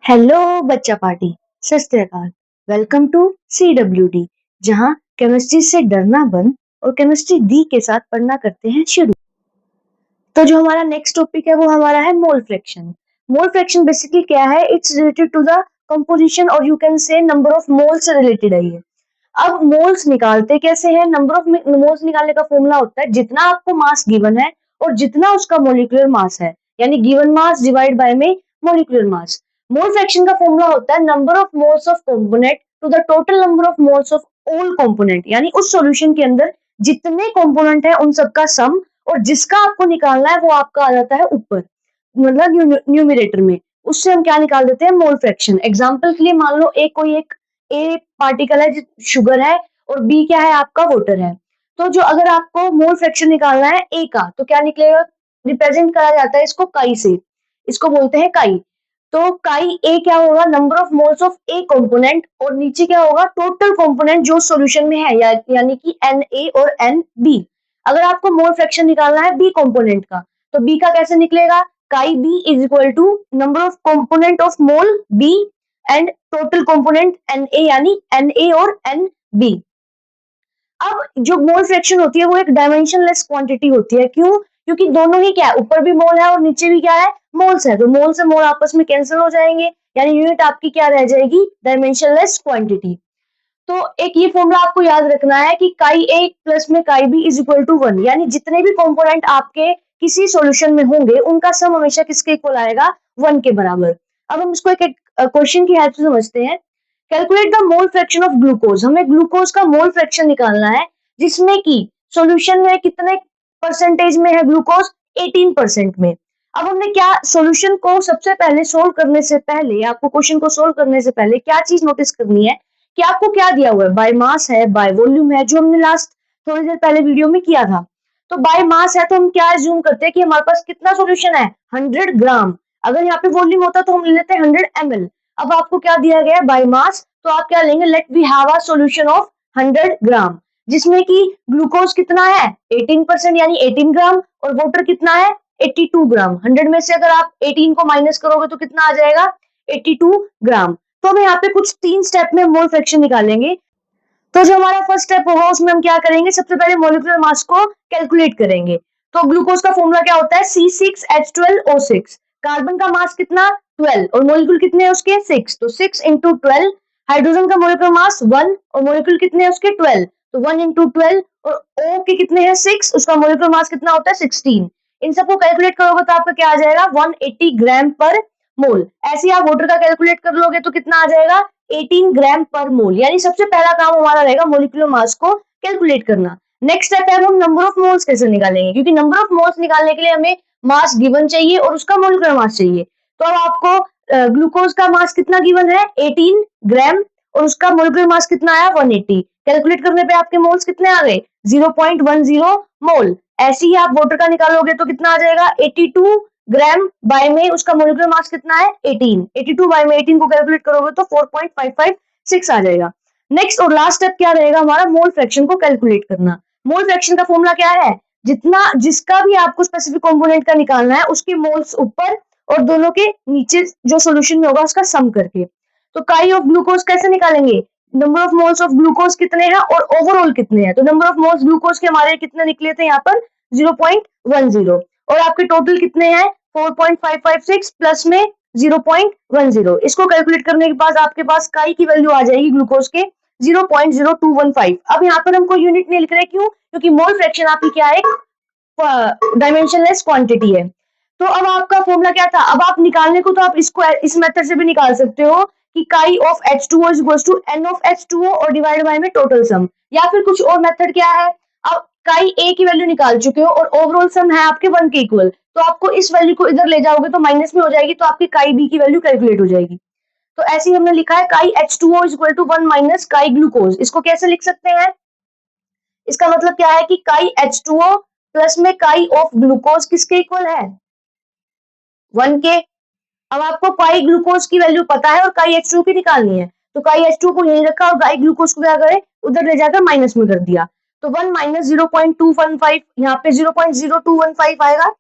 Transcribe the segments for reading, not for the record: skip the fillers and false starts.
Hello बच्चा party. सत श्री अकाल। वेलकम टू CWD, जहां केमिस्ट्री से डरना बंद और केमिस्ट्री डी के साथ पढ़ना करते हैं शुरू। तो जो हमारा नेक्स्ट टॉपिक है वो हमारा है mole fraction. Mole fraction basically क्या है? It's related to the composition और you can say number of moles से रिलेटेड है ये। अब मोल्स निकालते कैसे हैं? नंबर ऑफ मोल्स निकालने का फॉर्मूला होता है जितना आपको मास गिवन है और जितना उसका मोलिकुलर मास है, यानी गिवन मास डिवाइड बाय में मोलिकुलर मास। मोल फ्रैक्शन का फॉर्मूला होता है number of moles of component to the total number of moles of all component, यानी उस सॉल्यूशन के अंदर जितने कंपोनेंट है उन सबका सम, और जिसका आपको निकालना है वो आपका आ जाता है ऊपर, मतलब न्यूमिरेटर में। उससे हम क्या निकाल देते हैं? Mole fraction. एग्जांपल के लिए मान लो कोई एक ए पार्टिकल है, शुगर है, और बी क्या है? आपका वाटर है। तो जो अगर आपको मोल फ्रैक्शन निकालना है ए का, तो क्या निकलेगा? रिप्रेजेंट करा जाता है इसको काई से, इसको बोलते हैं काई। तो काई ए क्या होगा? Number of moles of A component, और नीचे क्या होगा? टोटल कंपोनेंट जो सॉल्यूशन में है, यानी कि एन ए और एन बी। अगर आपको मोल फ्रैक्शन निकालना है बी कंपोनेंट का, तो बी का कैसे निकलेगा? Chi B is equal to number of component of mole B and total component N A, यानी एन ए और एन बी। अब जो मोल फ्रैक्शन होती है वो एक डायमेंशनलेस क्वांटिटी होती है। क्यों? क्योंकि दोनों ही क्या है? ऊपर भी मोल है और नीचे भी क्या है? मोल्स है। तो मोल से मोल आपस में कैंसिल हो जाएंगे, यानी यूनिट आपकी क्या रह जाएगी? Dimensionless quantity. तो एक ये फॉर्मूला आपको याद रखना है कि काई ए प्लस में काई बी इज इक्वल टू 1, यानी जितने भी कंपोनेंट आपके किसी सॉल्यूशन में होंगे उनका सम हमेशा किसके इक्वल आएगा? 1 के बराबर। अब हम इसको एक क्वेश्चन की हेल्प से समझते हैं। Calculate the mole fraction of glucose. हमें ग्लूकोज का मोल फ्रैक्शन निकालना है, जिसमें कि सॉल्यूशन में कितने परसेंटेज में है ग्लूकोज? 18% में। अब हमने क्या सॉल्यूशन को सबसे पहले सोल्व करने से पहले, आपको क्वेश्चन को सोल्व करने से पहले क्या चीज नोटिस करनी है कि आपको क्या दिया हुआ है? बाय मास है, बाय वॉल्यूम है, जो हमने लास्ट थोड़ी देर पहले वीडियो में किया था। तो बाय मास है तो हम क्या एज्यूम करते हैं कि हमारे पास कितना सॉल्यूशन है? 100 ग्राम। अगर यहाँ पे वॉल्यूम होता तो हम ले लेते हैं 100 ml। अब आपको क्या दिया गया है? By mass. तो आप क्या लेंगे? Let we have a solution of 100 gram, जिसमें कि ग्लूकोज कितना है? 18%, यानी 18 ग्राम, और वाटर कितना है? 82 ग्राम। 100 में से अगर आप 18 को माइनस करोगे तो कितना आ जाएगा? 82 ग्राम। तो हम यहाँ पे कुछ 3 स्टेप में मोल फ्रैक्शन निकालेंगे। तो जो हमारा फर्स्ट स्टेप होगा उसमें हम क्या करेंगे? सबसे पहले मोलिकुलर मास को कैलकुलेट करेंगे। तो ग्लूकोज का फॉर्मूला क्या होता है? C6H12O6। कार्बन का मास कितना? 12, और मोलिक्यूल कितने हैं उसके? 6। तो 6 into 12। हाइड्रोजन का मोलिकुलर मास 1, और मोलिक्यूल कितने हैं उसके? 12। तो 1 into 12, और O के कितने हैं? 6, उसका मोलिकुलर मास कितना होता है? 16। इन सबको कैलकुलेट करोगे तो आपका क्या आ जाएगा? 180 ग्राम पर मोल। ऐसे ही आप वाटर का कैलकुलेट कर लोगे तो कितना आ जाएगा? 18 ग्राम पर मोल। यानी सबसे पहला काम हमारा रहेगा मोलिकुलर मास को कैलकुलेट करना। नेक्स्ट स्टेप है हम नंबर ऑफ मोल्स कैसे निकालेंगे, क्योंकि नंबर ऑफ मोल्स निकालने के लिए हमें मास गिवन चाहिए और उसका मोलिकुलर मास चाहिए। तो अब आपको ग्लूकोज का मास कितना गिवन है? 18 ग्राम, और उसका मोलिकुलर मास कितना आया? 180। कैलकुलेट करने पे आपके मोल्स कितने आ गए? 0.10 मोल। ऐसे ही आप वाटर का निकालोगे तो कितना आ जाएगा? 82 ग्राम बाय में उसका मोलिकुलर मास कितना है? 18। 82 बाय में 18 को कैलकुलेट करोगे तो 4.556 आ जाएगा। नेक्स्ट और लास्ट स्टेप क्या रहेगा हमारा? मोल फ्रैक्शन को कैलकुलेट करना। मोल फ्रैक्शन का फॉर्मूला क्या है? जितना जिसका भी आपको स्पेसिफिक कंपोनेंट का निकालना है उसके मोल्स ऊपर और दोनों के नीचे जो सॉल्यूशन में होगा उसका सम करके। तो काई ऑफ ग्लूकोज कैसे निकालेंगे? Number of moles of glucose कितने हैं और ओवरऑल कितने हैं। तो नंबर ऑफ मोल्स ग्लूकोज के हमारे कितने निकले थे यहाँ पर? 0.10, और आपके टोटल कितने हैं? 4.556 प्लस में 0.10। इसको कैलकुलेट करने के बाद आपके पास काई की वैल्यू आ जाएगी ग्लूकोज के 0.0215। अब यहाँ पर हमको यूनिट नहीं लिख रहे, क्यों? क्योंकि मोल फ्रैक्शन आपकी क्या है? डायमेंशनलेस क्वांटिटी है। तो अब आपका फॉर्मूला क्या था? अब आप निकालने को तो आप इसको इस मेथड से भी निकाल सकते हो कि काई of H2O is equals to N of H2O और डिवाइड बाय में टोटल सम, या फिर कुछ और मेथड क्या है? अब काई A की वैल्यू निकाल चुके हो और ओवरऑल सम है आपके 1 के इक्वल, तो आपको इस वैल्यू को इधर ले जाओगे तो माइनस में हो जाएगी, तो आपकी काई B की वैल्यू कैलकुलेट हो जाएगी। तो ऐसे ही हमने लिखा है काई H2O is equal to 1 minus काई ग्लूकोज। इसको कैसे लिख सकते हैं? इसका मतलब क्या है कि काई H2O प्लस में काई ऑफ ग्लूकोज किसके इक्वल है? 1 के। अब आपको काई ग्लूकोज की वैल्यू पता है और काई H2O की निकालनी है, तो काई H2O को यहीं रखा और काई ग्लूकोज को क्या करे? उधर ले जाकर माइनस में कर दिया। तो 1 माइनस 0.215, यहाँ पे 0.0215 आएगा।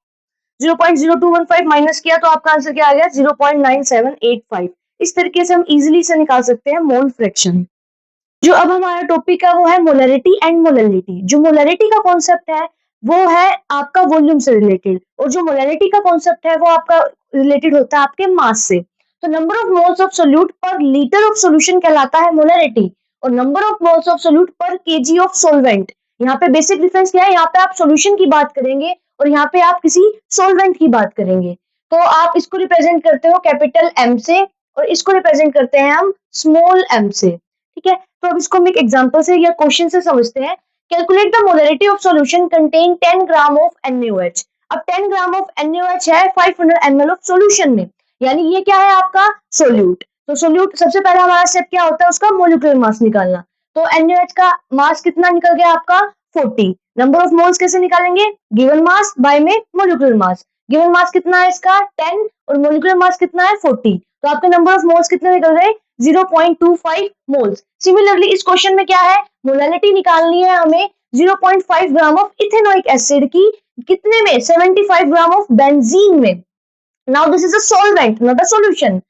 0.0215 माइनस किया तो आपका आंसर क्या आ गया? 0.9785। इस तरीके से हम इजिली से निकाल सकते हैं मोल फ्रैक्शन। जो अब हमारा टॉपिक है वो है मोलरिटी एंड मोलरिटी। जो मोलरिटी का कॉन्सेप्ट है वो है आपका वॉल्यूम से रिलेटेड, और जो मोलरिटी का कॉन्सेप्ट है वो आपका रिलेटेड होता है आपके मास से। तो number of moles of solute पर लीटर ऑफ सॉल्यूशन कहलाता है मोलरिटी, और number of moles of solute पर केजी ऑफ सॉल्वेंट। यहाँ पे बेसिक डिफरेंस क्या है, यहाँ पे आप सॉल्यूशन की बात करेंगे और यहाँ पे आप किसी सॉल्वेंट की बात करेंगे। तो आप इसको रिप्रेजेंट करते हो कैपिटल एम से, और इसको रिप्रेजेंट करते हैं हम स्मॉल एम से। ठीक है, तो अब इसको हम एक एग्जांपल से या क्वेश्चन से समझते हैं। Calculate the molarity of solution contain 10 gram of NaOH। अब 10 ग्राम ऑफ NaOH है 500 ml ऑफ सॉल्यूशन में, यानी ये क्या है आपका सोल्यूट। तो सोल्यूट सबसे पहला हमारा स्टेप क्या होता है, उसका मोलिकुलर मास निकालना। तो NaOH का मास कितना निकल गया आपका 40। नंबर ऑफ मोल्स कैसे निकालेंगे, गिवन मास बाय में मोलिकुलर मास। गिवन मास कितना है इसका 10 और मोलिकुलर मास कितना है 40, तो आपके नंबर ऑफ मोल्स कितने निकल गए 0.25 मोल्स। सिमिलरली इस क्वेश्चन में क्या है, मोलैलिटी निकालनी है हमें 0.5 ग्राम ऑफ इथेनोइक एसिड की, कितने में 75 ग्राम ऑफ बेंजीन में। Now this is a solvent not a solution,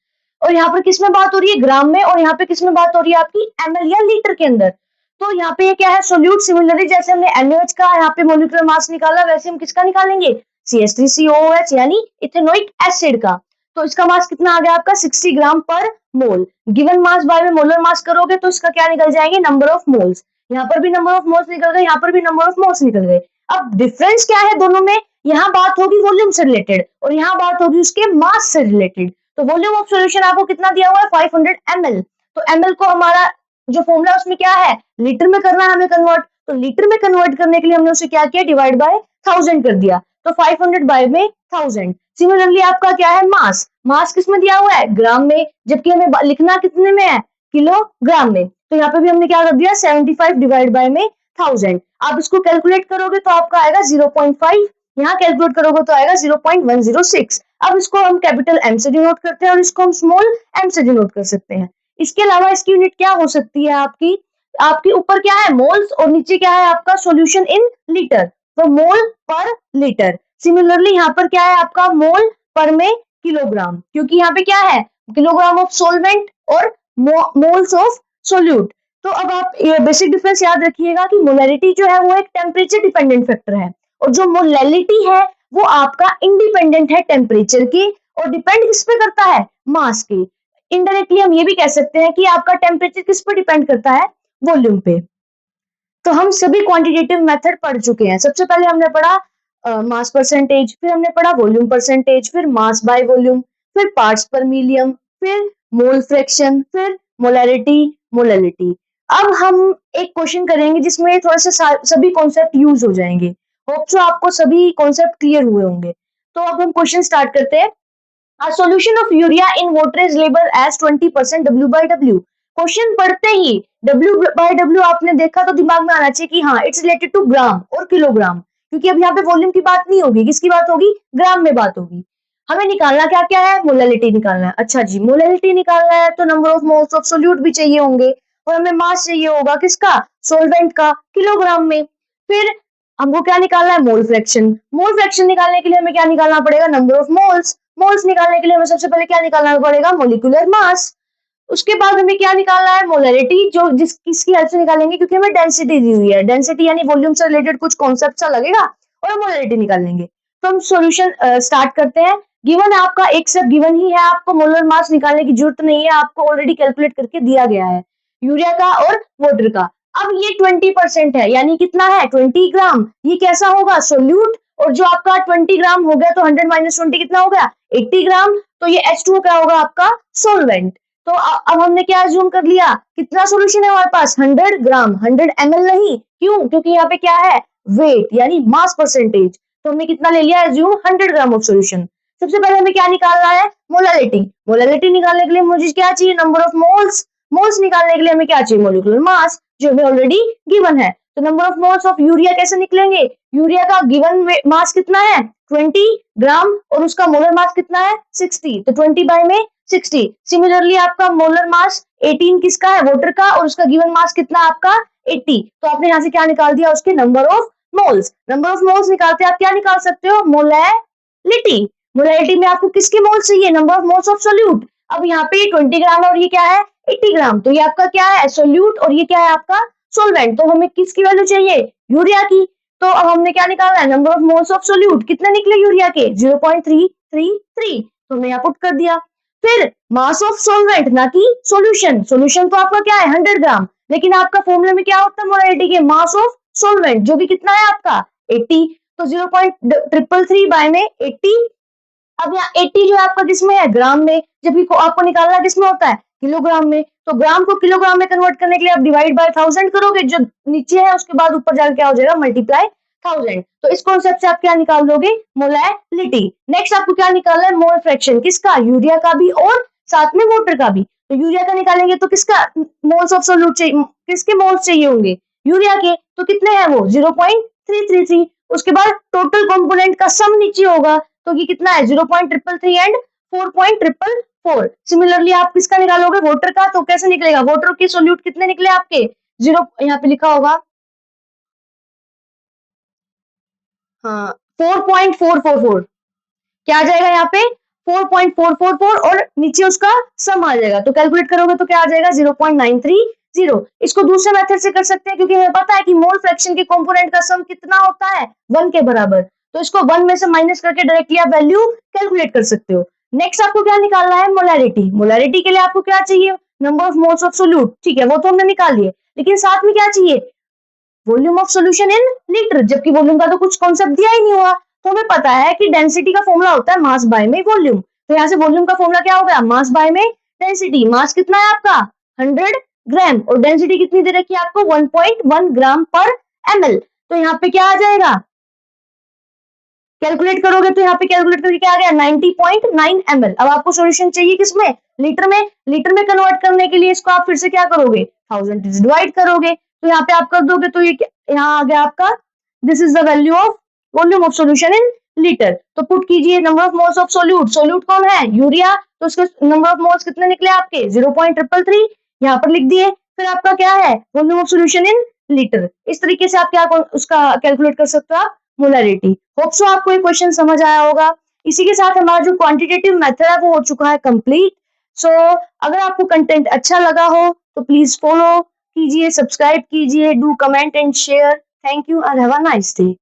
और यहाँ पर किस में बात हो रही है ग्राम में, और यहाँ पे किस में बात हो रही है आपकी ml या लीटर के अंदर। तो यहाँ पे ये क्या है सोल्यूट। सिमिलरली जैसे हमने NaOH का यहाँ पे मोलिकुलर मास निकाला, वैसे हम किसका निकालेंगे CH3COOH यानी इथेनोइक एसिड का। तो इसका मास कितना आ गया आपका 60 ग्राम पर मोल। गिवन मास बाय में मोलर मास करोगे तो इसका क्या निकल जाएंगे नंबर ऑफ मोल्स। यहाँ पर भी नंबर ऑफ मोल्स निकल गए, यहाँ पर भी नंबर ऑफ मोल्स निकल गए। अब डिफरेंस क्या है दोनों में, यहाँ बात होगी वॉल्यूम से रिलेटेड और यहाँ बात होगी उसके मास से रिलेटेड। तो वॉल्यूम ऑफ सॉल्यूशन आपको कितना दिया हुआ है 500 ml। तो ml को हमारा जो फॉर्मूला उसमें क्या है लीटर में करना है हमें कन्वर्ट, तो लीटर में कन्वर्ट करने के लिए हमने उसे क्या किया डिवाइड बाय 1000 कर दिया, तो 500 बाय में 1000। सिमिलरली आपका क्या है मास, मास किसमें दिया हुआ है ग्राम में, जबकि हमें लिखना कितने में है किलोग्राम में। तो यहाँ पे भी हमने क्या कर दिया 75 डिवाइड बाय में 1000। आप इसको कैलकुलेट करोगे तो आपका आएगा 0.5, यहाँ कैलकुलेट करोगे तो आएगा 0.106। अब इसको हम कैपिटल M से डिनोट करते हैं और इसको हम स्मॉल m से डिनोट कर सकते हैं। इसके अलावा इसकी यूनिट क्या हो सकती है आपकी, आपके ऊपर क्या है मोल्स और नीचे क्या है आपका सॉल्यूशन इन लीटर, तो मोल पर लीटर। सिमिलरली यहाँ पर क्या है आपका मोल पर में किलोग्राम, क्योंकि यहाँ पे क्या है किलोग्राम ऑफ सॉल्वेंट और मोल्स ऑफ सोल्यूट। तो अब आप ये बेसिक डिफरेंस याद रखिएगा कि मोलैलिटी जो है वो एक टेम्परेचर डिपेंडेंट फैक्टर है, और जो मोलैलिटी है वो आपका इंडिपेंडेंट है टेम्परेचर के, और डिपेंड किस पे करता है मास के। इनडायरेक्टली हम ये भी कह सकते हैं कि आपका टेम्परेचर किस पर डिपेंड करता है वॉल्यूम पे। तो हम सभी क्वांटिटेटिव मेथड पढ़ चुके हैं। सबसे पहले हमने पढ़ा मास परसेंटेज, फिर हमने पढ़ा वॉल्यूम परसेंटेज, फिर मास बाय वॉल्यूम, फिर पार्ट्स पर मिलियन, फिर मोल फ्रैक्शन, फिर मोलैरिटी मोलैलिटी। अब हम एक क्वेश्चन करेंगे जिसमें थोड़ा सा सभी कॉन्सेप्ट यूज हो जाएंगे। होप सो आपको सभी कॉन्सेप्ट क्लियर हुए होंगे। तो अब हम क्वेश्चन स्टार्ट करते हैं। A solution of urea in water is labeled as 20% W/W। Question पढ़ते ही W/W आपने देखा तो दिमाग में आना चाहिए कि हाँ इट्स रिलेटेड टू ग्राम और किलोग्राम, क्योंकि अब यहाँ पे वॉल्यूम की बात नहीं होगी, किसकी बात होगी ग्राम में बात होगी। हमें निकालना क्या क्या है मोलैलिटी निकालना है। अच्छा जी मोलैलिटी निकालना है तो number of moles of solute भी चाहिए होंगे, और हमें मास चाहिए होगा किसका सॉल्वेंट का किलोग्राम में। फिर हमको क्या निकालना है मोल फ्रैक्शन। मोल फ्रैक्शन निकालने के लिए हमें क्या निकालना पड़ेगा नंबर ऑफ मोल्स। मोल्स निकालने के लिए हमें सबसे पहले क्या निकालना पड़ेगा मोलिकुलर मास। उसके बाद हमें क्या निकालना है मोलैरिटी, जो किसकी हेल्प से निकालेंगे क्योंकि हमें डेंसिटी दी हुई है, डेंसिटी यानी वॉल्यूम से रिलेटेड कुछ कॉन्सेप्ट सा लगेगा और मोलैरिटी निकाल लेंगे। तो हम सॉल्यूशन स्टार्ट करते हैं। गिवन आपका एक स्टेप गिवन ही है, आपको मोलर मास निकालने की जरूरत नहीं है, आपको ऑलरेडी कैलकुलेट करके दिया गया है यूरिया का और वाटर का। अब ये 20% है यानी कितना है 20 ग्राम। ये कैसा होगा सोल्यूट, और जो आपका 20 ग्राम हो गया तो 100 माइनस 20 कितना हो गया 80 ग्राम। तो ये H2O क्या होगा आपका सोलवेंट। तो अब हमने क्या अज्यूम कर लिया कितना सोल्यूशन है हमारे पास 100 ग्राम, 100 ml नहीं, क्यों क्योंकि यहाँ पे क्या है वेट यानी मास परसेंटेज। तो हमने कितना ले लिया अज्यूम 100 ग्राम ऑफ सोल्यूशन। सबसे पहले हमें क्या निकालना है मोलैलिटी। मोलैलिटी निकालने के लिए मुझे क्या चाहिए नंबर ऑफ मोल्स। मोल्स निकालने के लिए हमें क्या चाहिए मोलिकुलर मास, जो हमें ऑलरेडी गिवन है। तो number of moles of urea कैसे निकलेंगे, यूरिया का गिवन मास कितना है 20 ग्राम और उसका मोलर मास कितना है 60, तो 20 बाय में 60। सिमिलरली आपका मोलर मास 18 किसका है वाटर का और उसका गिवन मास कितना आपका 80। तो आपने यहाँ से क्या निकाल दिया उसके number of moles. Number of moles निकालते आप क्या निकाल सकते हो मोलैलिटी। मोलैलिटी में आपको किसके मोल्स चाहिए number of moles of solute. अब यहाँ पे 20 ग्राम और ये क्या है 80 ग्राम, तो ये आपका क्या है सोल्यूट और ये क्या है आपका सोलवेंट। तो हमें किसकी वैल्यू चाहिए यूरिया की। तो अब हमने क्या निकालना है number of moles of solute, कितने निकले यूरिया के 0.333, तो हमने यहाँ पुट कर दिया। फिर मास ऑफ सोलवेंट ना कि सॉल्यूशन, सॉल्यूशन तो आपका क्या है 100 ग्राम, लेकिन आपका फॉर्मूले में क्या होता है मोलारिटी के मास ऑफ सोलवेंट जो कि कितना है आपका 80, तो 0.333 बाय में 80। अब यहाँ 80 जो है आपका किसमें है ग्राम में, जबकि आपको निकालना किसमें होता है किलोग्राम में, तो ग्राम को किलोग्राम में कन्वर्ट करने के लिए आप डिवाइड बाय 1000 करोगे, जो नीचे है उसके बाद ऊपर जाकर क्या हो जाएगा मल्टीप्लाई 1000। तो इस कॉन्सेप्ट से आप क्या निकाल दोगे मोलैलिटी। नेक्स्ट आपको क्या निकालना है मोल फ्रैक्शन, किसका यूरिया का भी और साथ में वाटर का भी। तो यूरिया का निकालेंगे तो किसका मोल्स ऑफ सोल्यूट चाहिए, किसके मोल्स चाहिए होंगे यूरिया के, तो कितने हैं वो 0.333। उसके बाद टोटल कंपोनेंट का सम नीचे होगा, तो ये कितना है 0.333 एंड 4.444। सिमिलरली आप किसका निकालोगे वाटर का, तो कैसे निकलेगा वाटर के सोल्यूट कितने निकले आपके जीरो, यहाँ पे लिखा होगा हाँ 4.444, क्या आ जाएगा यहाँ पे 4.444 और नीचे उसका सम आ जाएगा, तो कैलकुलेट करोगे तो क्या आ जाएगा 0.930। इसको दूसरे मेथड से कर सकते हैं क्योंकि हमें पता है कि मोल फ्रैक्शन के कंपोनेंट का सम कितना होता है 1 के बराबर, तो इसको 1 में से माइनस करके डायरेक्टली आप वैल्यू कैलकुलेट कर सकते हो। नेक्स्ट आपको क्या निकालना है मोलैरिटी। मोलैरिटी के लिए आपको क्या चाहिए number of moles of solute, ठीक है वो तो हमने निकाल लिए, लेकिन साथ में क्या चाहिए volume of solution in litre, जबकि वॉल्यूम का तो कुछ कॉन्सेप्ट दिया ही नहीं हुआ। तो हमें पता है कि डेंसिटी का फॉर्मूला होता है मास बाय में वॉल्यूम, तो यहाँ से वॉल्यूम का फॉर्मूला क्या हो गया मास बाय में डेंसिटी। मास कितना है आपका 100 ग्राम और डेंसिटी कितनी दे रखी है आपको 1.1 ग्राम पर ml, तो यहाँ पे क्या आ जाएगा कैलकुलेट करोगे तो यहाँ पे कैलकुलेट करके क्या आ गया 90.9 ml। अब आपको सॉल्यूशन चाहिए किसमें लीटर में, लीटर में कन्वर्ट करने के लिए इसको आप फिर से क्या करोगे 1000 से डिवाइड करोगे, तो यहाँ पे आप कर दोगे तो ये यहाँ आ गया आपका this is the value of volume of solution in litre. तो पुट कीजिए number of moles of solute, solute कौन है यूरिया, तो उसके नंबर ऑफ मोल्स कितने निकले आपके 0.333 यहाँ पर लिख दिए। फिर आपका क्या है volume of solution in litre. इस तरीके से आप क्या उसका कैलकुलेट कर सकते हो आप मोलैरिटी। होप सो आपको ये क्वेश्चन समझ आया होगा। इसी के साथ हमारा जो क्वांटिटेटिव मेथड है वो हो चुका है कंप्लीट। सो अगर आपको कंटेंट अच्छा लगा हो तो प्लीज फॉलो कीजिए, सब्सक्राइब कीजिए, do comment and share. Thank you and have a nice day.